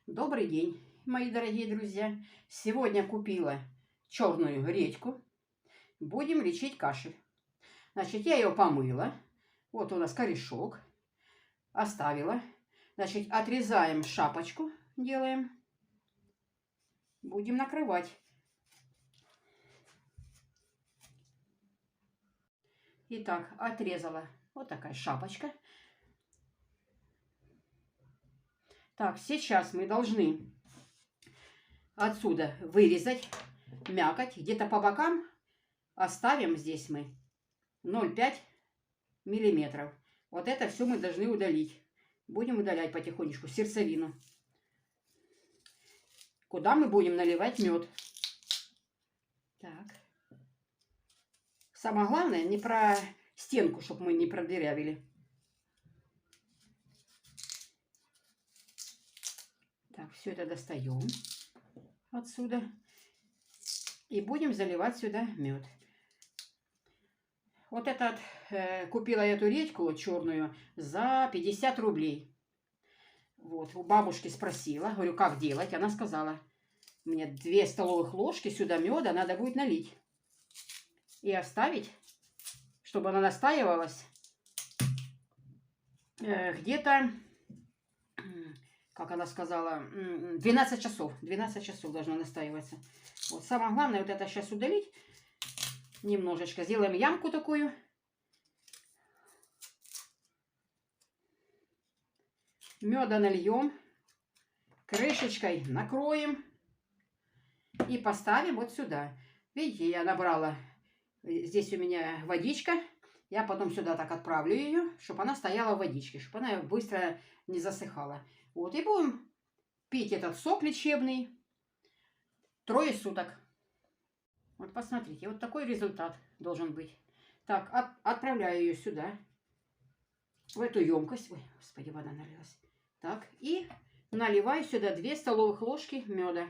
Добрый день, мои дорогие друзья! Сегодня купила черную редьку. Будем лечить кашель. Значит, я ее помыла. Вот у нас корешок. Оставила. Значит, отрезаем шапочку. Делаем. Будем накрывать. Итак, отрезала. Вот такая шапочка. Так, сейчас мы должны отсюда вырезать мякоть. Где-то по бокам оставим здесь мы 0,5 миллиметров. Вот это все мы должны удалить. Будем удалять потихонечку сердцевину. Куда мы будем наливать мед. Так. Самое главное, не про стенку, чтобы мы не продырявили. Так, все это достаем отсюда. И будем заливать сюда мед. Вот этот, купила эту редьку черную за 50 рублей. Вот, у бабушки спросила, говорю, как делать. Она сказала, мне 2 столовых ложки сюда меда надо будет налить. И оставить, чтобы она настаивалась где-то, как она сказала, 12 часов. 12 часов должна настаиваться. Вот, самое главное, вот это сейчас удалить немножечко. Сделаем ямку такую. Меда нальем. Крышечкой накроем. И поставим вот сюда. Видите, я набрала. Здесь у меня водичка. Я потом сюда так отправлю ее, чтобы она стояла в водичке, чтобы она быстро не засыхала. Вот, и будем пить этот сок лечебный 3 суток. Вот посмотрите, вот такой результат должен быть. Так, отправляю ее сюда, в эту емкость. Ой, господи, вода налилась. Так, и наливаю сюда 2 столовых ложки меда.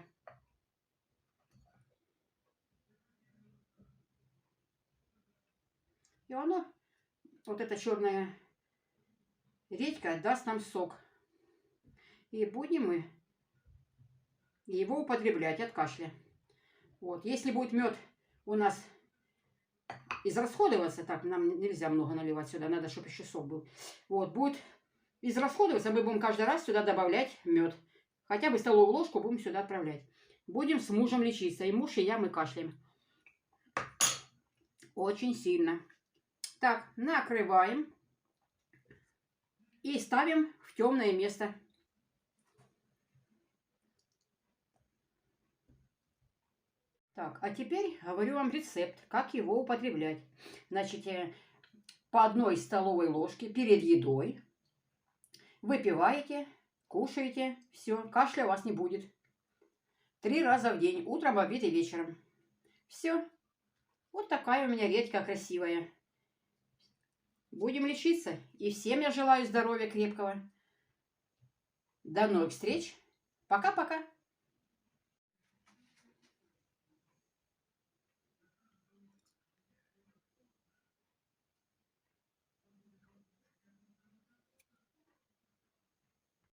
И оно, вот эта черная редька, даст нам сок. И будем мы его употреблять от кашля. Вот, если будет мед у нас израсходоваться, так, нам нельзя много наливать сюда, надо, чтобы еще сок был. Вот, будет израсходоваться, мы будем каждый раз сюда добавлять мед. Хотя бы столовую ложку будем сюда отправлять. Будем с мужем лечиться. И муж, и я, мы кашляем. Очень сильно. Так, накрываем. И ставим в темное место. Так, а теперь говорю вам рецепт, как его употреблять. Значит, по 1 столовой ложке перед едой выпиваете, кушаете, все, кашля у вас не будет. 3 раза в день, утром, обед и вечером. Все. Вот такая у меня редька красивая. Будем лечиться. И всем я желаю здоровья крепкого. До новых встреч. Пока-пока.